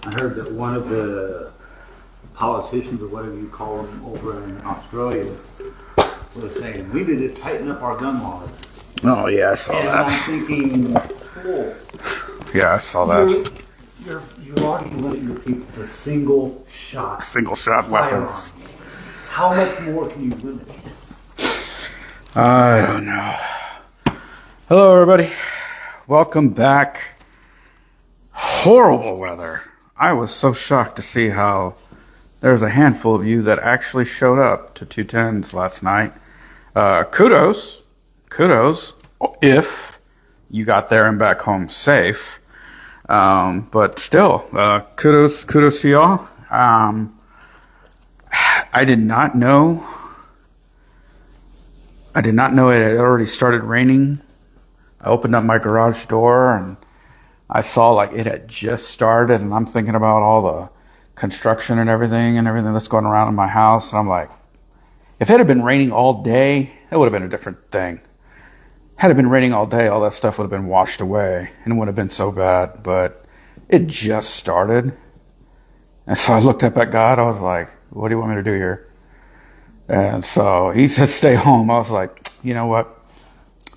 I heard that one of the politicians, or whatever you call them, over in Australia was saying we need to tighten up our gun laws. Oh yeah, I saw and that. I'm thinking, oh, Yeah, I saw that. you already limit your people to single shot weapons. How much more can you limit? I don't know. Hello, everybody. Welcome back. Horrible weather. I was so shocked to see how there's a handful of you that actually showed up to 210s last night. Kudos if you got there and back home safe. But still, kudos to y'all. I did not know it had already started raining. I opened up my garage door and I saw like it had just started, and I'm thinking about all the construction and everything that's going around in my house. And I'm like, if it had been raining all day, it would have been a different thing. Had it been raining all day, all that stuff would have been washed away and it wouldn't have been so bad. But it just started. And so I looked up at God. I was like, what do you want me to do here? And so he said, stay home. I was like, you know what?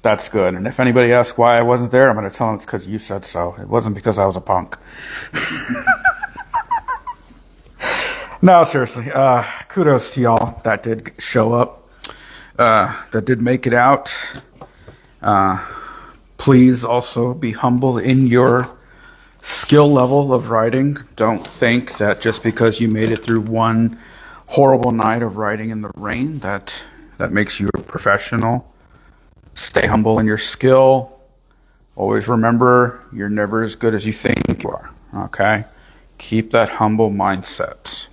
That's good. And if anybody asks why I wasn't there, I'm going to tell them it's because you said so. It wasn't because I was a punk. No, seriously. Kudos to y'all that did show up, that did make it out. Please also be humble in your skill level of writing. Don't think that just because you made it through one horrible night of writing in the rain that makes you a professional. Stay humble in your skill. Always remember, you're never as good as you think you are. Okay? Keep that humble mindset.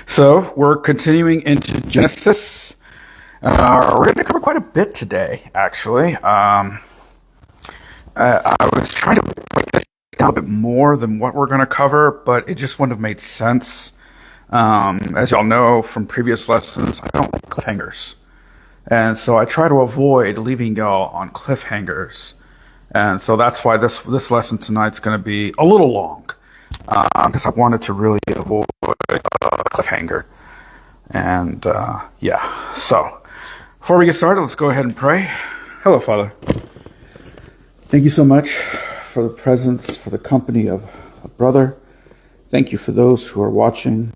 So, we're continuing into Genesis. We're going to cover quite a bit today, actually. I was trying to break this down a bit more than what we're going to cover, but it just wouldn't have made sense. As y'all know from previous lessons, I don't like cliffhangers. And so I try to avoid leaving y'all on cliffhangers. And so that's why this lesson tonight's going to be a little long. Because I wanted to really avoid a cliffhanger. And yeah, so before we get started, let's go ahead and pray. Hello, Father. Thank you so much for the presence, for the company of a brother. Thank you for those who are watching.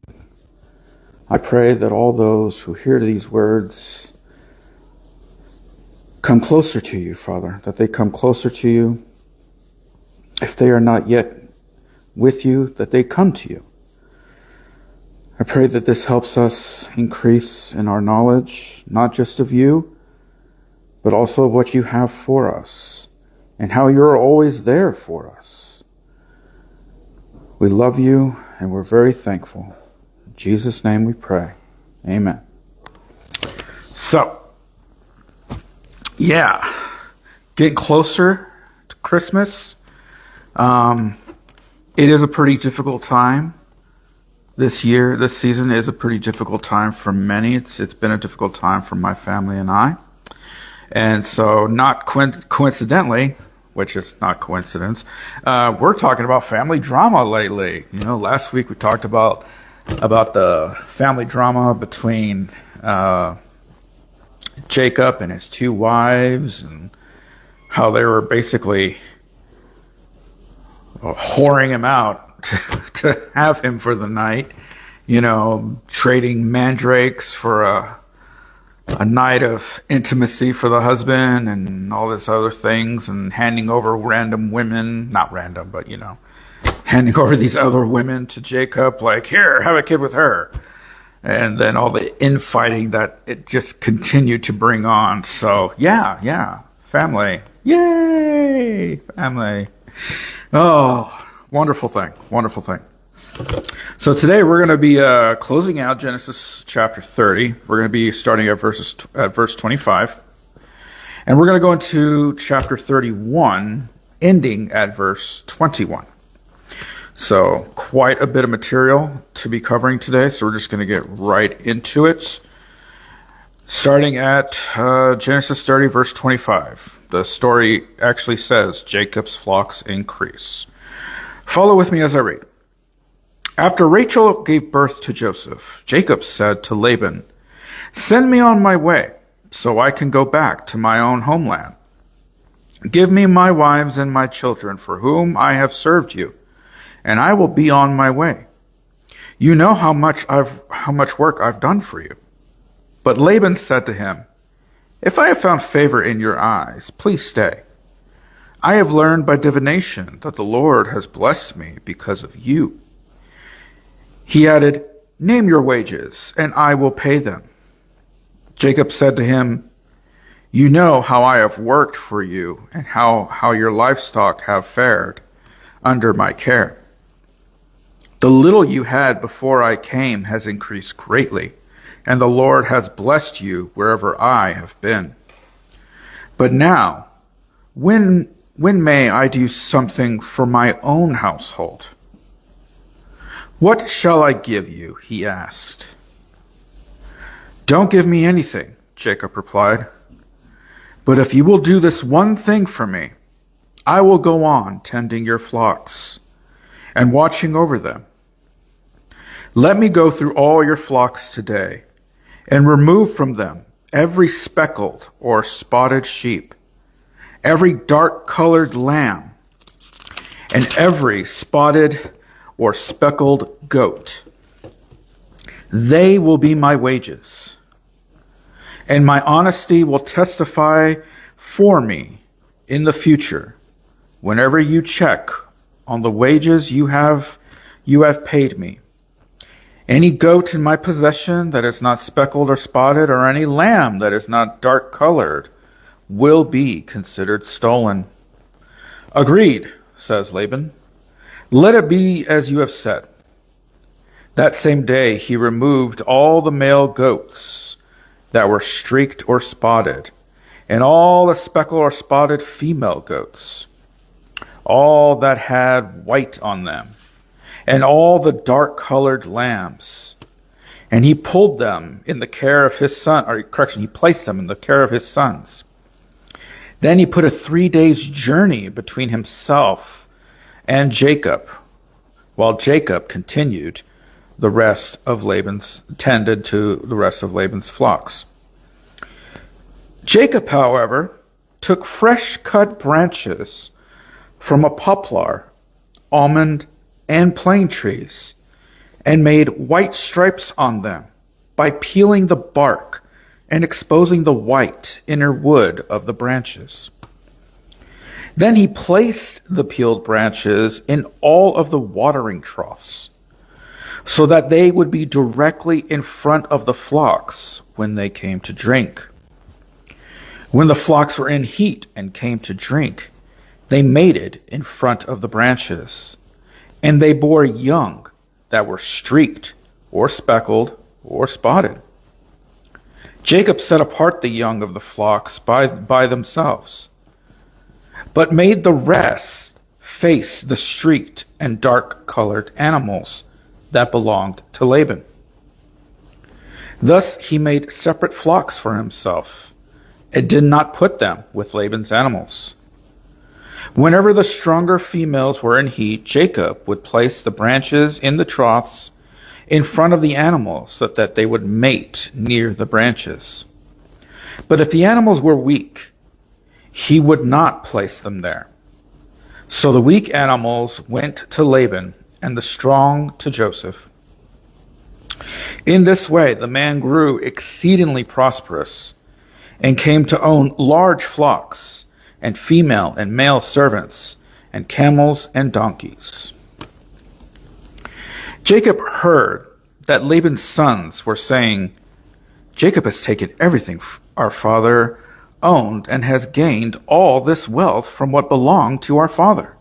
I pray that all those who hear these words come closer to you, Father, that they come closer to you. If they are not yet with you, that they come to you. I pray that this helps us increase in our knowledge, not just of you, but also of what you have for us and how you're always there for us. We love you and we're very thankful. In Jesus' name we pray. Amen. So, yeah, getting closer to Christmas. It is a pretty difficult time. This season is a pretty difficult time for many. It's been a difficult time for my family and I. And so, not coincidentally, which is not coincidence, we're talking about family drama lately. You know, last week we talked about the family drama between Jacob and his two wives, and how they were basically whoring him out to have him for the night, you know, trading mandrakes for a night of intimacy for the husband and all this other things, and handing over random women, not random, but you know, handing over these other women to Jacob, like, here, have a kid with her. And then all the infighting that it just continued to bring on. So, yeah, family. Yay! Family. Oh, wonderful thing. So today we're going to be closing out Genesis chapter 30. We're going to be starting at verse 25. And we're going to go into chapter 31, ending at verse 21. So quite a bit of material to be covering today, so we're just going to get right into it. Starting at Genesis 30, verse 25. The story actually says, Jacob's flocks increase. Follow with me as I read. After Rachel gave birth to Joseph, Jacob said to Laban, "Send me on my way, so I can go back to my own homeland. Give me my wives and my children for whom I have served you, and I will be on my way. You know how much work I've done for you." But Laban said to him, "If I have found favor in your eyes, please stay. I have learned by divination that the Lord has blessed me because of you." He added, "Name your wages, and I will pay them." Jacob said to him, "You know how I have worked for you, and how your livestock have fared under my care. The little you had before I came has increased greatly, and the Lord has blessed you wherever I have been. But now, when may I do something for my own household?" "What shall I give you?" he asked. "Don't give me anything," Jacob replied. "But if you will do this one thing for me, I will go on tending your flocks and watching over them. Let me go through all your flocks today and remove from them every speckled or spotted sheep, every dark-colored lamb, and every spotted or speckled goat. They will be my wages, and my honesty will testify for me in the future whenever you check on the wages you have paid me. Any goat in my possession that is not speckled or spotted, or any lamb that is not dark-colored, will be considered stolen." "Agreed," says Laban. "Let it be as you have said." That same day he removed all the male goats that were streaked or spotted, and all the speckled or spotted female goats, all that had white on them, and all the dark-colored lambs. And he pulled them in the care of his son, he placed them in the care of his sons. Then he put a 3 days journey between himself and Jacob, while Jacob tended to the rest of Laban's flocks. Jacob, however, took fresh-cut branches from a poplar, almond, and plane trees, and made white stripes on them by peeling the bark and exposing the white inner wood of the branches. Then he placed the peeled branches in all of the watering troughs, so that they would be directly in front of the flocks when they came to drink. When the flocks were in heat and came to drink, they mated in front of the branches, and they bore young that were streaked or speckled or spotted. Jacob set apart the young of the flocks by themselves, but made the rest face the streaked and dark-colored animals that belonged to Laban. Thus he made separate flocks for himself, and did not put them with Laban's animals. Whenever the stronger females were in heat, Jacob would place the branches in the troughs in front of the animals, so that they would mate near the branches. But if the animals were weak, he would not place them there. So the weak animals went to Laban, and the strong to Joseph. In this way the man grew exceedingly prosperous, and came to own large flocks, and female and male servants, and camels and donkeys. Jacob heard that Laban's sons were saying, "Jacob has taken everything our father owned, and has gained all this wealth from what belonged to our father."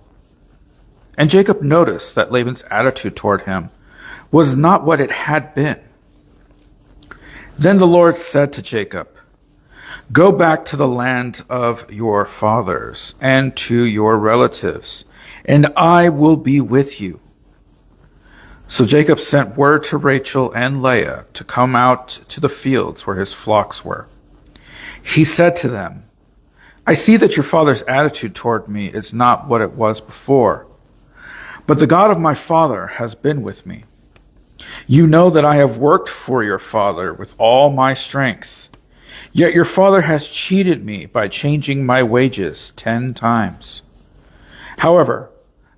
And Jacob noticed that Laban's attitude toward him was not what it had been. Then the Lord said to Jacob, "Go back to the land of your fathers and to your relatives, and I will be with you." So Jacob sent word to Rachel and Leah to come out to the fields where his flocks were. He said to them, "I see that your father's attitude toward me is not what it was before, But the God of my father has been with me. You know that I have worked for your father with all my strength. Yet your father has cheated me by changing my wages 10 times. However,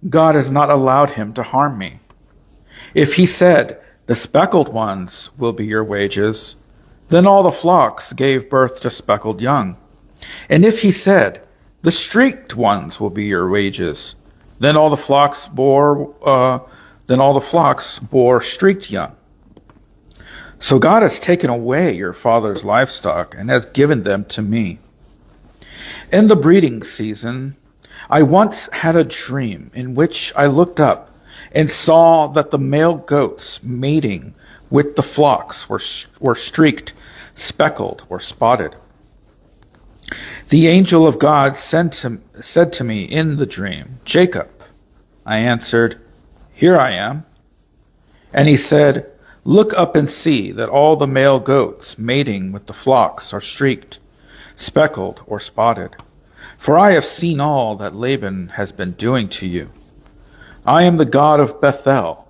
God has not allowed him to harm me. If he said, the speckled ones will be your wages, then all the flocks gave birth to speckled young. And if he said, the streaked ones will be your wages, then all the flocks bore streaked young. So God has taken away your father's livestock and has given them to me. In the breeding season, I once had a dream in which I looked up and saw that the male goats mating with the flocks were streaked, speckled, or spotted. The angel of God said to me in the dream, Jacob. I answered, Here I am. And he said, Look up and see that all the male goats mating with the flocks are streaked, speckled, or spotted. For I have seen all that Laban has been doing to you. I am the God of Bethel,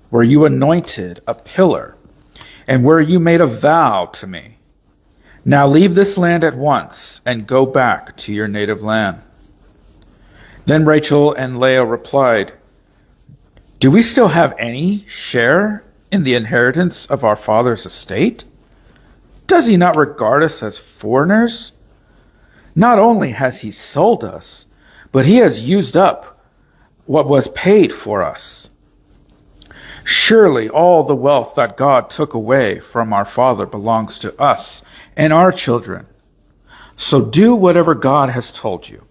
where you anointed a pillar, and where you made a vow to me. Now leave this land at once, and go back to your native land. Then Rachel and Leah replied, Do we still have any share in the inheritance of our father's estate? Does he not regard us as foreigners? Not only has he sold us, but he has used up what was paid for us. Surely all the wealth that God took away from our father belongs to us and our children. So do whatever God has told you.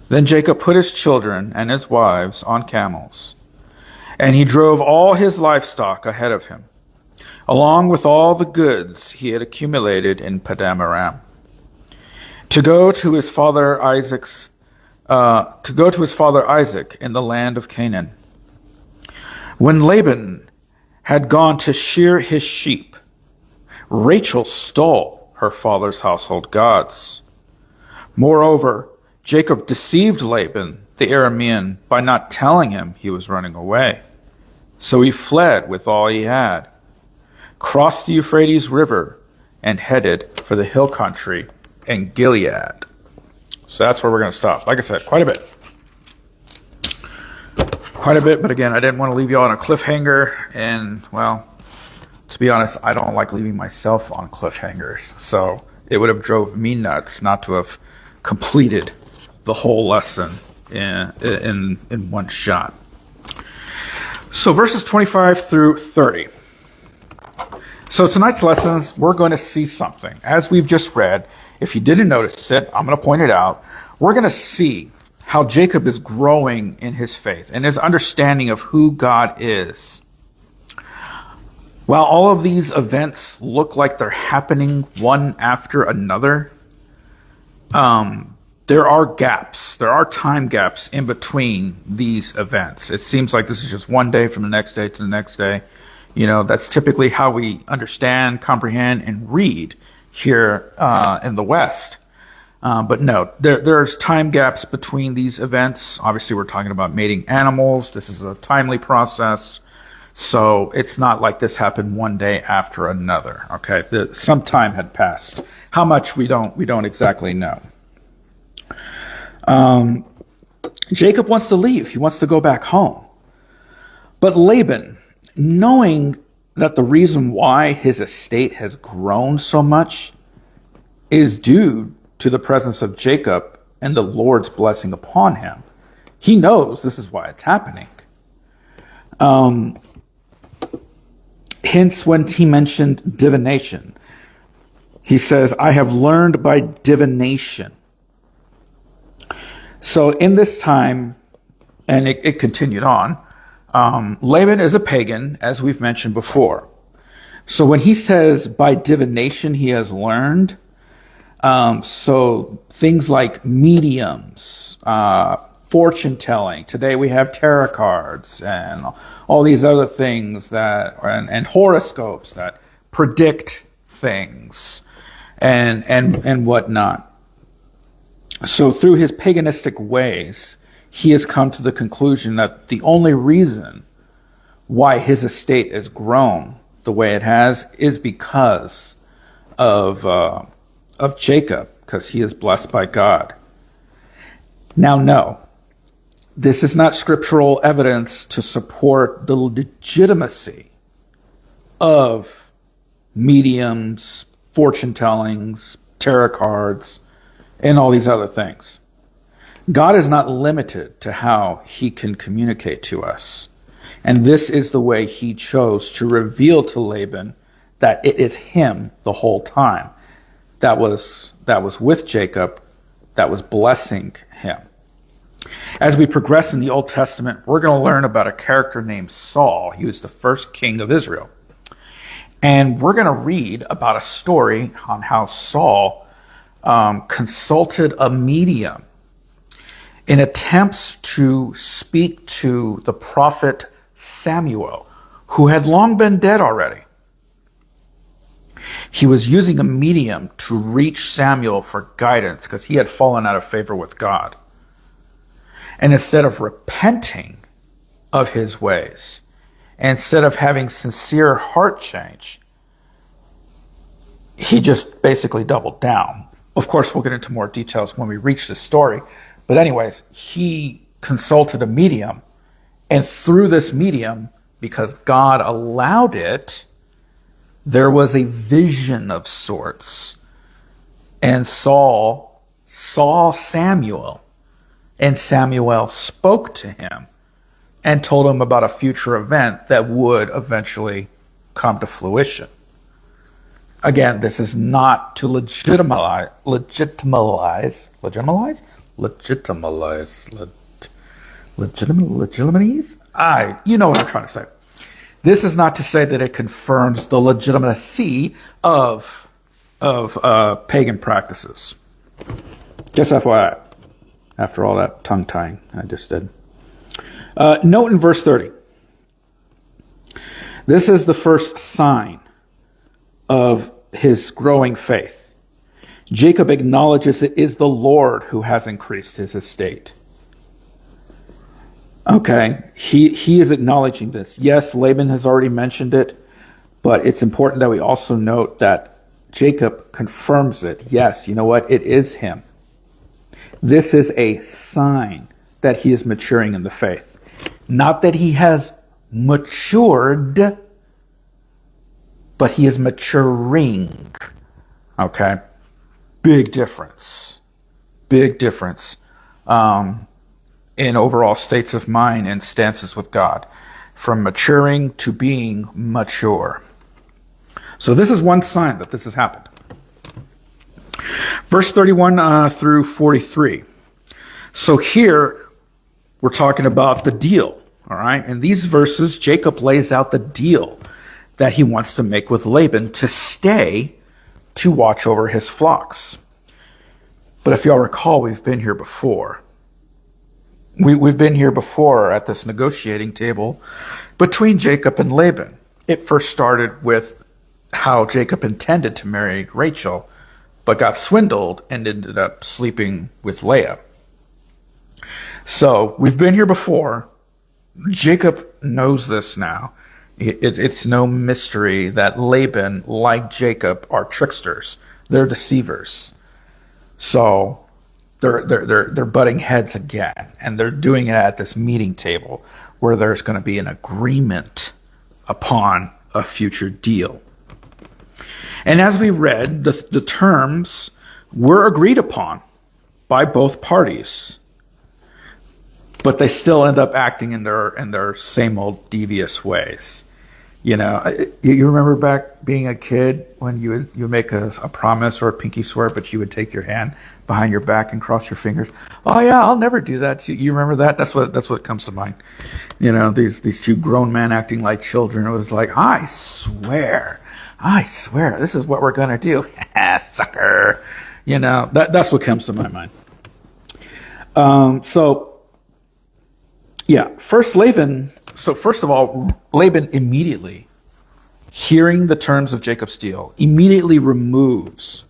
Then Jacob put his children and his wives on camels, and he drove all his livestock ahead of him, along with all the goods he had accumulated in Paddan Aram, to go to his father Isaac in the land of Canaan. When Laban had gone to shear his sheep, Rachel stole her father's household gods. Moreover, Jacob deceived Laban the Aramean by not telling him he was running away. So he fled with all he had, crossed the Euphrates River, and headed for the hill country in Gilead. So that's where we're going to stop. Like I said, quite a bit. But again, I didn't want to leave you all on a cliffhanger. And, well, to be honest, I don't like leaving myself on cliffhangers. So it would have drove me nuts not to have completed the whole lesson in one shot. So verses 25 through 30. So tonight's lessons, we're going to see something. As we've just read, if you didn't notice it, I'm going to point it out. We're going to see how Jacob is growing in his faith and his understanding of who God is. While all of these events look like they're happening one after another, there are gaps. There are time gaps in between these events. It seems like this is just one day from the next day to the next day. You know, that's typically how we understand, comprehend, and read here in the West. But no, there's time gaps between these events. Obviously, we're talking about mating animals. This is a timely process. So it's not like this happened one day after another. Okay, some time had passed. How much we don't exactly know. Jacob wants to leave. He wants to go back home. But Laban, knowing that the reason why his estate has grown so much is due to the presence of Jacob and the Lord's blessing upon him, he knows this is why it's happening. Hence, when he mentioned divination, he says, I have learned by divination. So in this time, and it continued on, Laban is a pagan, as we've mentioned before. So when he says by divination he has learned, so things like mediums, fortune telling. Today we have tarot cards and all these other things and horoscopes that predict things and whatnot. So through his paganistic ways, he has come to the conclusion that the only reason why his estate has grown the way it has is because of Jacob, because he is blessed by God. Now, no, this is not scriptural evidence to support the legitimacy of mediums, fortune tellings, tarot cards, and all these other things. God is not limited to how he can communicate to us. And this is the way he chose to reveal to Laban that it is him the whole time that was with Jacob, that was blessing him. As we progress in the Old Testament, we're going to learn about a character named Saul. He was the first king of Israel. And we're going to read about a story on how Saul consulted a medium in attempts to speak to the prophet Samuel, who had long been dead already. He was using a medium to reach Samuel for guidance because he had fallen out of favor with God. And instead of repenting of his ways, instead of having sincere heart change, he just basically doubled down. Of course, we'll get into more details when we reach this story. But anyways, he consulted a medium, and through this medium, because God allowed it, there was a vision of sorts. And Saul saw Samuel, and Samuel spoke to him and told him about a future event that would eventually come to fruition. Again, this is not to legitimize, you know what I'm trying to say. This is not to say that it confirms the legitimacy of pagan practices. Just FYI, after all that tongue-tying I just did. Note in verse 30. This is the first sign of his growing faith. Jacob acknowledges it is the Lord who has increased his estate. Okay, he is acknowledging this. Yes, Laban has already mentioned it, but it's important that we also note that Jacob confirms it. Yes, you know what? It is him. This is a sign that he is maturing in the faith. Not that he has matured, but he is maturing. Okay? Big difference. Big difference. In overall states of mind and stances with God, from maturing to being mature. So this is one sign that this has happened. Verse 31 through 43. So here we're talking about the deal, all right? In these verses, Jacob lays out the deal that he wants to make with Laban to stay to watch over his flocks. But if y'all recall, we've been here before. We've been here before at this negotiating table between Jacob and Laban. It first started with how Jacob intended to marry Rachel, but got swindled and ended up sleeping with Leah. So we've been here before. Jacob knows this now. It's no mystery that Laban, like Jacob, are tricksters. They're deceivers. So they're butting heads again, and they're doing it at this meeting table where there's going to be an agreement upon a future deal. And as we read, the terms were agreed upon by both parties, but they still end up acting in their same old devious ways. You know, you remember back being a kid when you make a promise or a pinky swear, but you would take your hand behind your back and cross your fingers. Oh yeah, I'll never do that. You remember that? That's what comes to mind. You know, these two grown men acting like children. It was like, I swear, this is what we're gonna do. Sucker. You know, that's what comes to my mind. First of all, Laban immediately, hearing the terms of Jacob's deal, immediately removes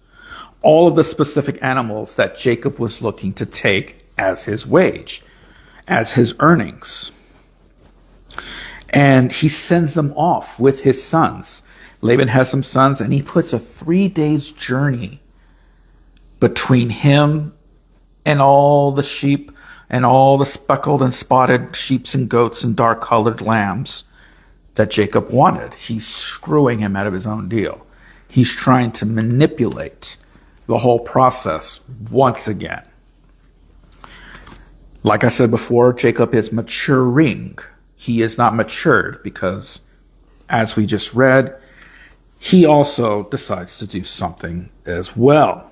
all of the specific animals that Jacob was looking to take as his wage. as his earnings. And he sends them off with his sons. Laban has some sons, and he puts a 3 days journey between him and all the sheep and all the speckled and spotted sheep and goats and dark colored lambs that Jacob wanted. He's screwing him out of his own deal. He's trying to manipulate the whole process once again. Like I said before, Jacob is maturing. He is not matured because, as we just read, he also decides to do something as well.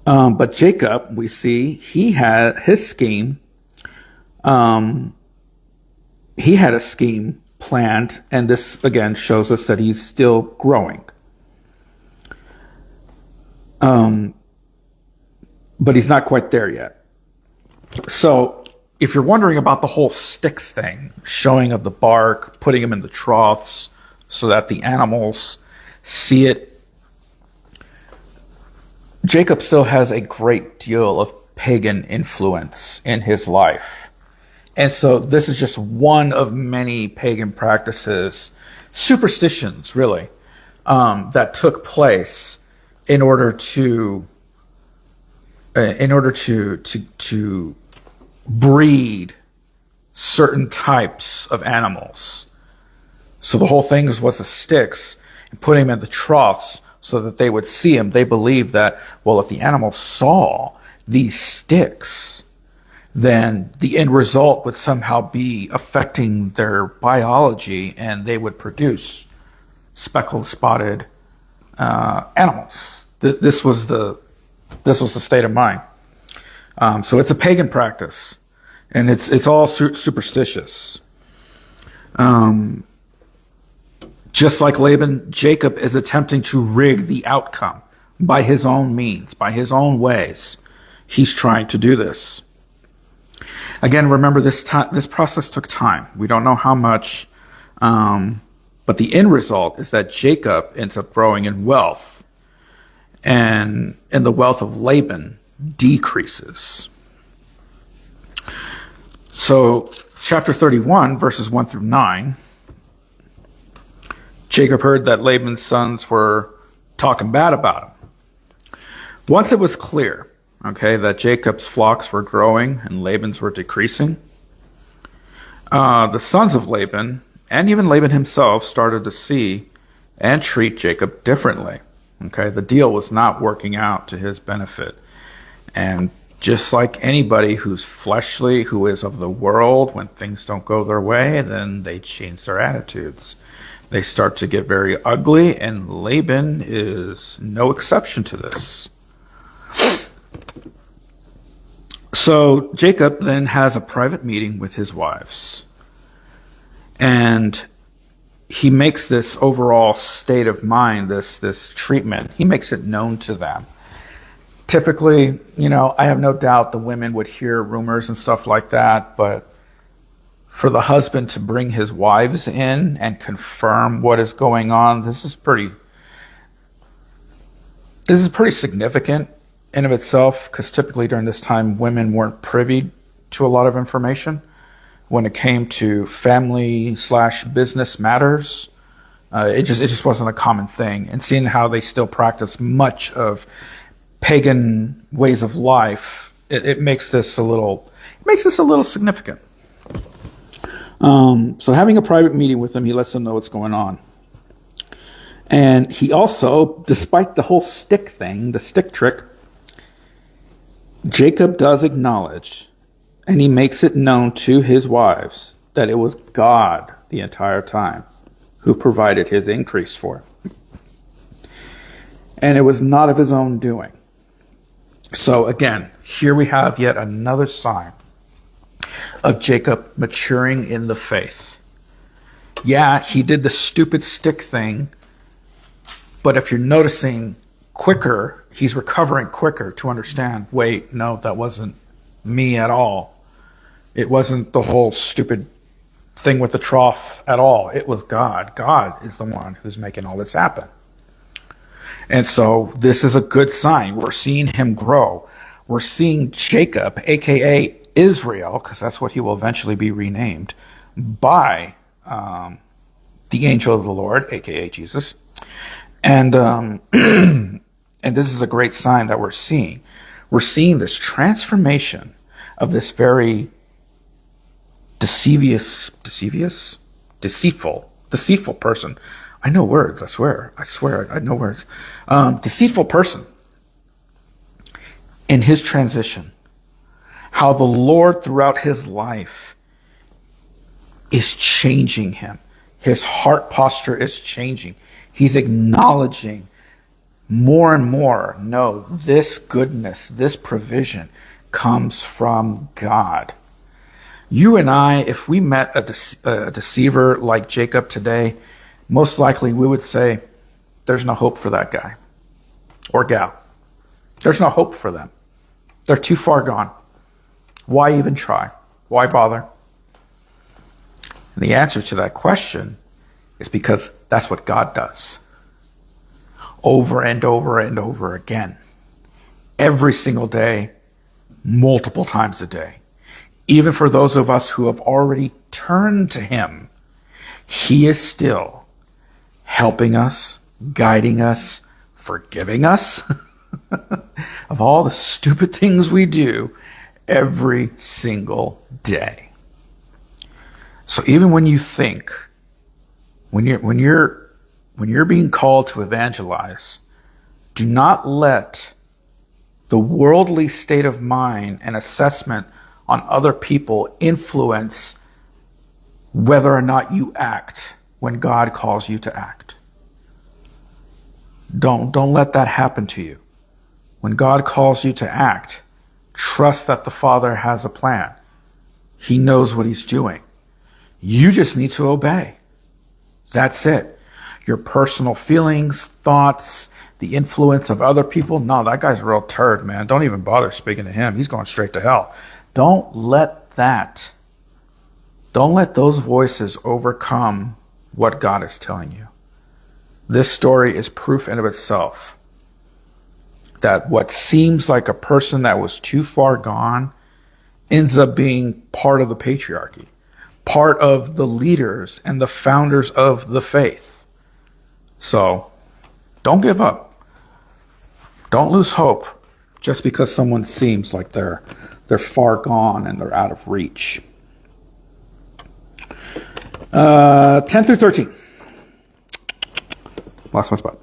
But Jacob, we see, he had his scheme. He had a scheme planned, and this again shows us that he's still growing. But he's not quite there yet. So if you're wondering about the whole sticks thing, showing of the bark, putting them in the troughs so that the animals see it, Jacob still has a great deal of pagan influence in his life. And so this is just one of many pagan practices, superstitions really, that took place in order to breed certain types of animals. So the whole thing was the sticks and putting them in the troughs so that they would see him. They believed that, well, if the animals saw these sticks, then the end result would somehow be affecting their biology, and they would produce speckled, spotted animals. This was the state of mind. So it's a pagan practice, and it's all superstitious. Just like Laban, Jacob is attempting to rig the outcome by his own means, by his own ways. He's trying to do this. Again, remember this process took time. We don't know how much, but the end result is that Jacob ends up growing in wealth, and the wealth of Laban decreases. So, chapter 31, verses 1 through 9, Jacob heard that Laban's sons were talking bad about him. Once it was clear, that Jacob's flocks were growing and Laban's were decreasing, the sons of Laban, and even Laban himself, started to see and treat Jacob differently. The deal was not working out to his benefit. And just like anybody who's fleshly, who is of the world, when things don't go their way, then they change their attitudes. They start to get very ugly, and Laban is no exception to this. So Jacob then has a private meeting with his wives, and he makes this overall state of mind, this treatment, he makes it known to them. Typically, I have no doubt the women would hear rumors and stuff like that, but for the husband to bring his wives in and confirm what is going on, this is pretty significant in of itself, because typically during this time women weren't privy to a lot of information when it came to family/business matters. It just wasn't a common thing. And seeing how they still practice much of pagan ways of life, it makes this a little significant. So having a private meeting with them, he lets them know what's going on. And he also, despite the whole stick thing, the stick trick, Jacob does acknowledge, and he makes it known to his wives, that it was God the entire time who provided his increase for him. And it was not of his own doing. So again, here we have yet another sign of Jacob maturing in the faith. Yeah, he did the stupid stick thing, but if you're noticing quicker, he's recovering quicker to understand, wait, no, that wasn't me at all. It wasn't the whole stupid thing with the trough at all. It was God. God is the one who's making all this happen. And so this is a good sign. We're seeing him grow. we're seeing Jacob, aka Israel, because that's what he will eventually be renamed, by the angel of the Lord, aka Jesus. And and this is a great sign that we're seeing. We're seeing this transformation of this very deceitful person. I know words, I swear, I know words. Deceitful person in his transition. How the Lord throughout his life is changing him. His heart posture is changing. He's acknowledging more and more, no, this goodness, this provision comes from God. You and I, if we met a deceiver like Jacob today, most likely we would say, there's no hope for that guy or gal. There's no hope for them. They're too far gone. Why even try? Why bother? And the answer to that question is because that's what God does. Over and over and over again. Every single day, multiple times a day. Even for those of us who have already turned to him, he is still helping us, guiding us, forgiving us of all the stupid things we do every single day. So even when you think, when you're being called to evangelize, do not let the worldly state of mind and assessment on other people influence whether or not you act when God calls you to act. Don't let that happen to you. When God calls you to act, trust that the Father has a plan. He knows what he's doing. You just need to obey. That's it. Your personal feelings, thoughts, the influence of other people. No, that guy's a real turd, man. Don't even bother speaking to him. He's going straight to hell. Don't let those voices overcome what God is telling you. This story is proof in of itself that what seems like a person that was too far gone ends up being part of the patriarchy, part of the leaders and the founders of the faith. So don't give up. Don't lose hope just because someone seems like they're far gone and they're out of reach. 10 through 13. Lost my spot.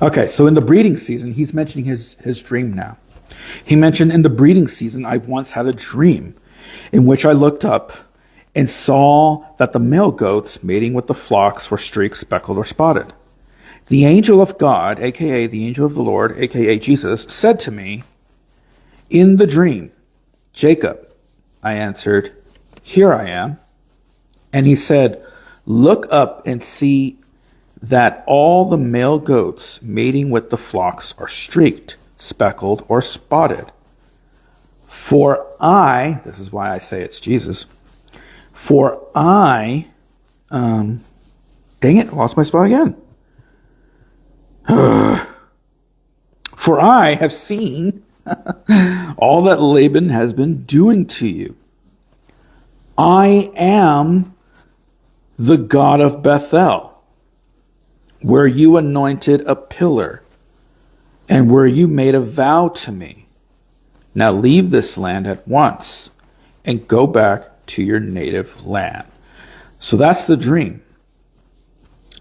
Okay, so in the breeding season, he's mentioning his dream now. He mentioned, in the breeding season, I once had a dream in which I looked up and saw that the male goats mating with the flocks were streaked, speckled, or spotted. The angel of God, aka the angel of the Lord, aka Jesus, said to me in the dream, Jacob. I answered, here I am. And he said, look up and see that all the male goats mating with the flocks are streaked, speckled, or spotted. For I, this is why I say it's Jesus, for I, dang it, lost my spot again. For I have seen all that Laban has been doing to you. I am the God of Bethel, where you anointed a pillar, and where you made a vow to me. Now leave this land at once, and go back to your native land. So that's the dream.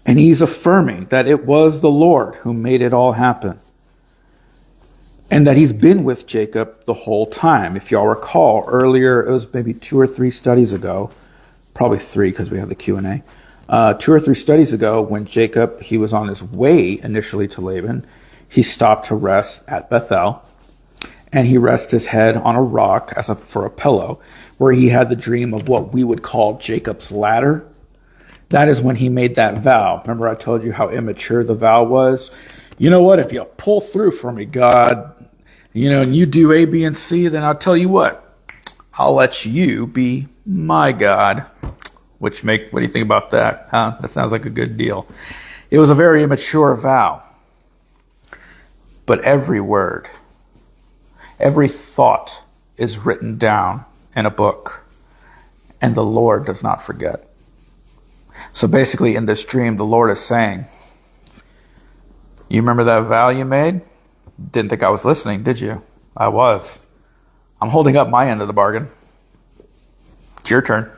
And he's affirming that it was the Lord who made it all happen. And that he's been with Jacob the whole time. If y'all recall, earlier, it was maybe 2 or 3 studies ago, probably 3 because we have the Q&A. 2 or 3 studies ago, when Jacob, he was on his way initially to Laban, he stopped to rest at Bethel. And he rested his head on a rock for a pillow, where he had the dream of what we would call Jacob's ladder. That is when he made that vow. Remember I told you how immature the vow was? You know what? If you pull through for me, God, and you do A, B, and C, then I'll tell you what. I'll let you be my God. What do you think about that? Huh? That sounds like a good deal. It was a very immature vow. But every word Every thought is written down in a book, and the Lord does not forget. So basically in this dream, the Lord is saying, you remember that vow you made? Didn't think I was listening, did you? I was. I'm holding up my end of the bargain. It's your turn.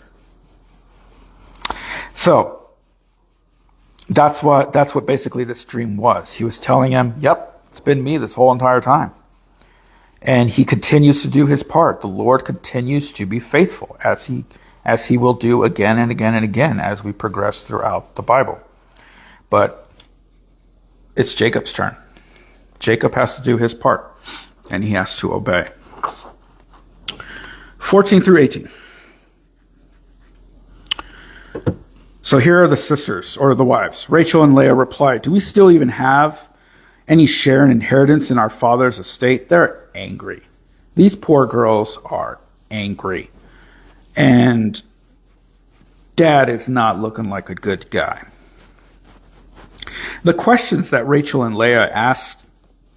So that's what basically this dream was. He was telling him, yep, it's been me this whole entire time. And he continues to do his part. The Lord continues to be faithful, as he will do again and again and again as we progress throughout the Bible. But it's Jacob's turn. Jacob has to do his part, and he has to obey. 14 through 18. So here are the sisters, or the wives. Rachel and Leah replied, do we still even have any share in inheritance in our father's estate? They're angry. These poor girls are angry. And Dad is not looking like a good guy. The questions that Rachel and Leah asked,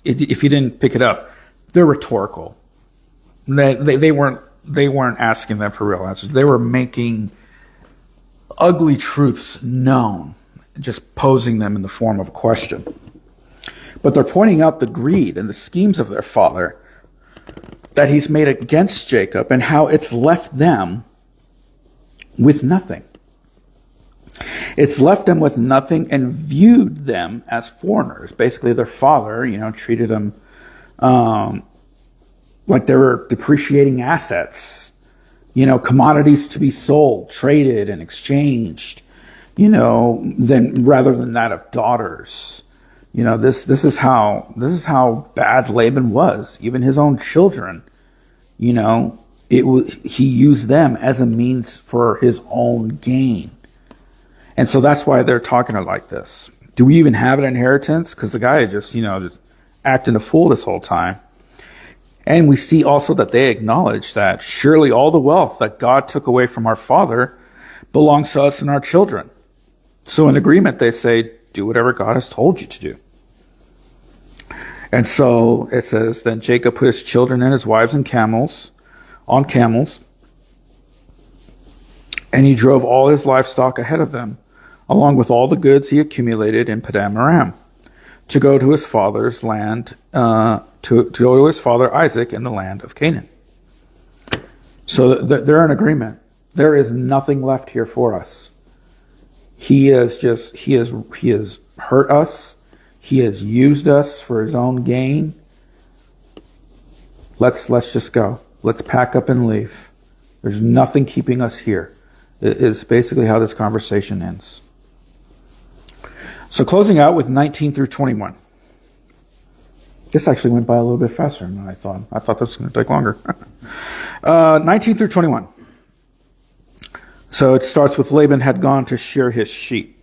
if you didn't pick it up, they're rhetorical. They weren't asking them for real answers. They were making ugly truths known, just posing them in the form of a question. But they're pointing out the greed and the schemes of their father that he's made against Jacob and how it's left them with nothing. It's left them with nothing and viewed them as foreigners. Basically, their father, treated them like they were depreciating assets, commodities to be sold, traded, and exchanged, then rather than that of daughters. This is how bad Laban was. Even his own children, he used them as a means for his own gain. And so that's why they're talking like this. Do we even have an inheritance? Because the guy is just acting a fool this whole time. And we see also that they acknowledge that surely all the wealth that God took away from our father belongs to us and our children. So in agreement, they say, do whatever God has told you to do. And so it says, then Jacob put his children and his wives on camels, and he drove all his livestock ahead of them, along with all the goods he accumulated in Paddan Aram, to go to his father's land, to go to his father Isaac in the land of Canaan. So they're in agreement. There is nothing left here for us. He has hurt us. He has used us for his own gain. Let's just go. Let's pack up and leave. There's nothing keeping us here. It is basically how this conversation ends. So closing out with 19 through 21. This actually went by a little bit faster than I thought. I thought this was going to take longer. 19 through 21. So it starts with Laban had gone to shear his sheep.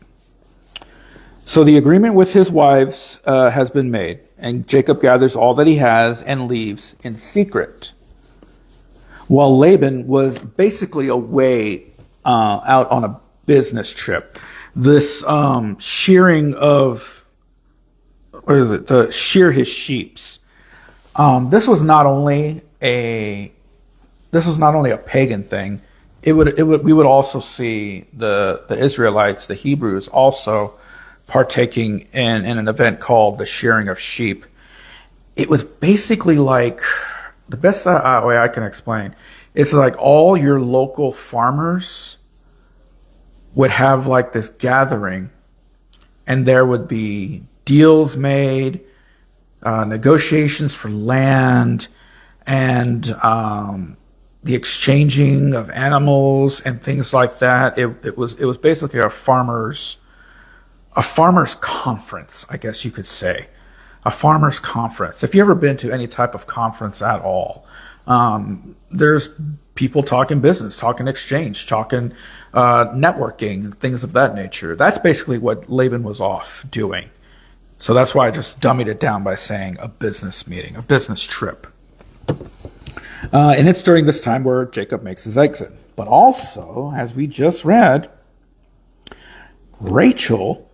So the agreement with his wives has been made, and Jacob gathers all that he has and leaves in secret, while Laban was basically away out on a business trip. This shearing of, to shear his sheeps. This was not only a pagan thing. We would also see the Israelites, the Hebrews, also partaking in an event called the shearing of sheep. It was basically like, the best way I can explain, it's like all your local farmers would have like this gathering, and there would be deals made, negotiations for land, and the exchanging of animals and things like that. It was basically a farmers conference, I guess you could say. A farmers conference. If you've ever been to any type of conference at all, there's people talking business, talking exchange, talking networking, things of that nature. That's basically what Laban was off doing. So that's why I just dummied it down by saying a business meeting, a business trip. And it's during this time where Jacob makes his exit. But also, as we just read, Rachel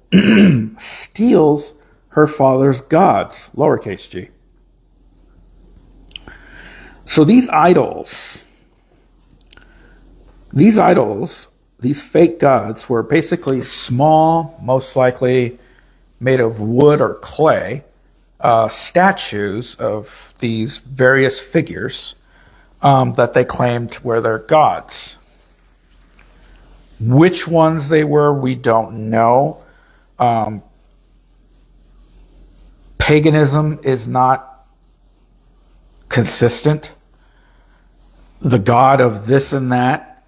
steals her father's gods, lowercase g. So these idols, these fake gods were basically small, most likely made of wood or clay, statues of these various figures that they claimed were their gods. Which ones they were, we don't know. Paganism is not consistent. The god of this and that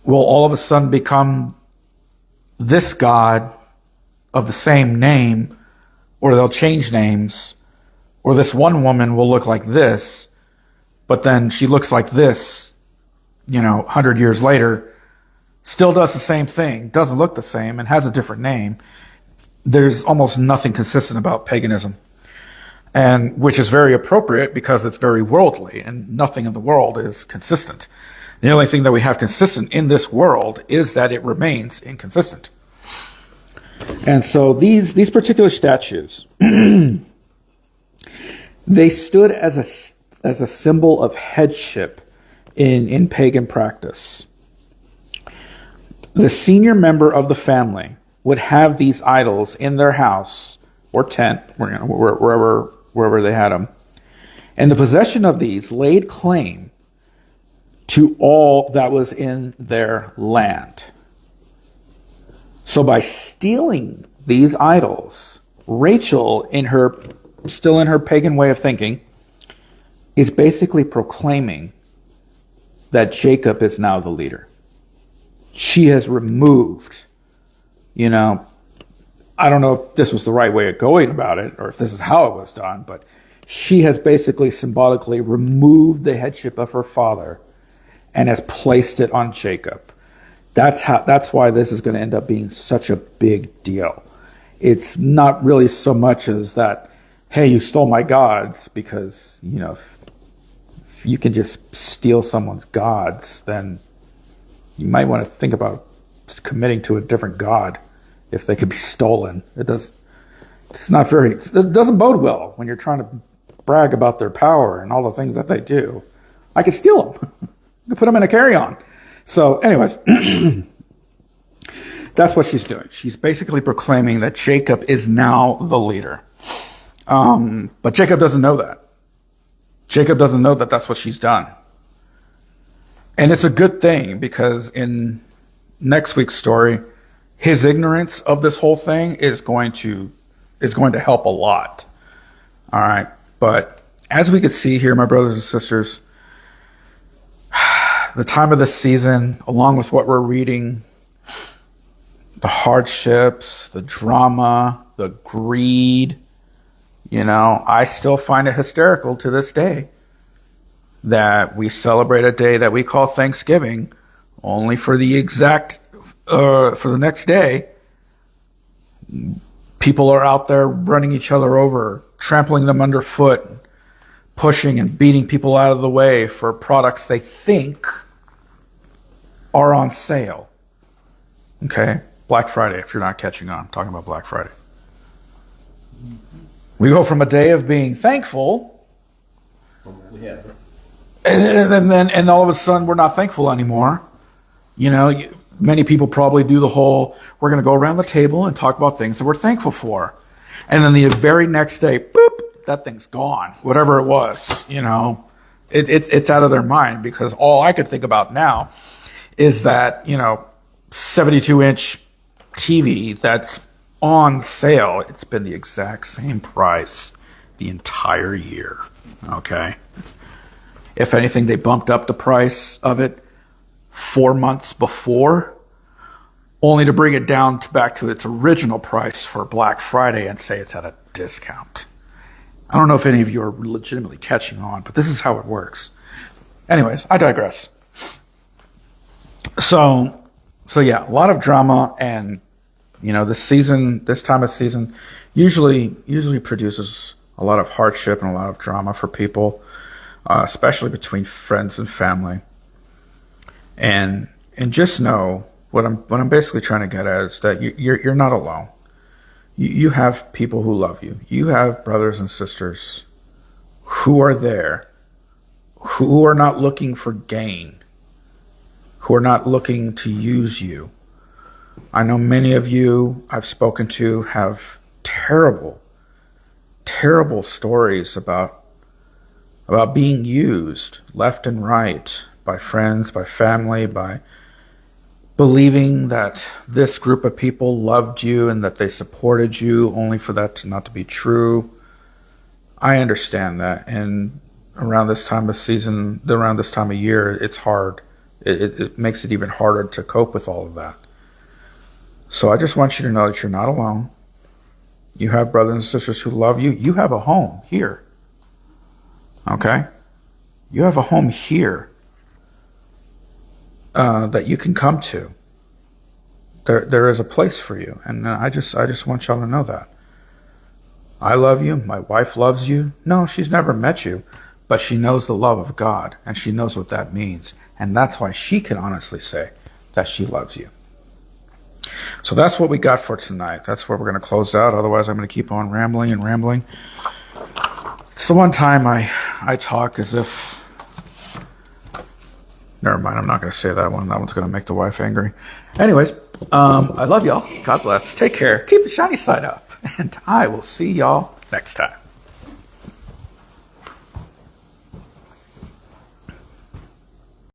will all of a sudden become this god of the same name, or they'll change names, or this one woman will look like this, but then she looks like this, 100 years later, still does the same thing, doesn't look the same, and has a different name. There's almost nothing consistent about paganism, and which is very appropriate because it's very worldly, and nothing in the world is consistent. The only thing that we have consistent in this world is that it remains inconsistent. And so these particular statues, they stood as a symbol of headship in pagan practice. The senior member of the family would have these idols in their house or tent, wherever they had them. And the possession of these laid claim to all that was in their land. So by stealing these idols, Rachel, still in her pagan way of thinking, is basically proclaiming that Jacob is now the leader. She has removed, I don't know if this was the right way of going about it or if this is how it was done, but she has basically symbolically removed the headship of her father and has placed it on Jacob. That's why this is going to end up being such a big deal. It's not really so much as that, hey, you stole my gods, because, if you can just steal someone's gods, then you might want to think about committing to a different god if they could be stolen. It doesn't bode well when you're trying to brag about their power and all the things that they do. I could steal them. I could put them in a carry-on. So anyways, that's what she's doing. She's basically proclaiming that Jacob is now the leader. But Jacob doesn't know that. Jacob doesn't know that that's what she's done. And it's a good thing, because in next week's story, his ignorance of this whole thing is going to help a lot. All right. But as we can see here, my brothers and sisters, the time of the season, along with what we're reading, the hardships, the drama, the greed, I still find it hysterical to this day that we celebrate a day that we call Thanksgiving, only for the next day, people are out there running each other over, trampling them underfoot, pushing and beating people out of the way for products they think are on sale. Okay? Black Friday, if you're not catching on. I'm talking about Black Friday. We go from a day of being thankful, and all of a sudden we're not thankful anymore. Many people probably do the whole, we're going to go around the table and talk about things that we're thankful for. And then the very next day, boop, that thing's gone. Whatever it was, it's out of their mind, because all I could think about now is that, 72-inch TV that's on sale. It's been the exact same price the entire year. Okay. If anything, they bumped up the price of it 4 months before, only to bring it down back to its original price for Black Friday and say it's at a discount. I don't know if any of you are legitimately catching on, but this is how it works. Anyways, I digress. So yeah, a lot of drama, and this time of season usually produces a lot of hardship and a lot of drama for people, especially between friends and family. And just know what I'm basically trying to get at is that you're not alone. You have people who love you. You have brothers and sisters who are there who are not looking for gain, who are not looking to use you. I know many of you I've spoken to have terrible, terrible stories about being used left and right by friends, by family, by believing that this group of people loved you and that they supported you, only for that not to be true. I understand that, and around this time of season, around this time of year, it's hard. It makes it even harder to cope with all of that. So I just want you to know that you're not alone. You have brothers and sisters who love you. You have a home here. Okay? You have a home here that you can come to. There is a place for you, and I just want y'all to know that. I love you. My wife loves you. No, she's never met you, but she knows the love of God, and she knows what that means, and that's why she can honestly say that she loves you. So that's what we got for tonight. That's where we're going to close out. Otherwise, I'm going to keep on rambling and rambling. It's the one time I talk as if... Never mind, I'm not going to say that one. That one's going to make the wife angry. Anyways, I love y'all. God bless. Take care. Keep the shiny side up. And I will see y'all next time.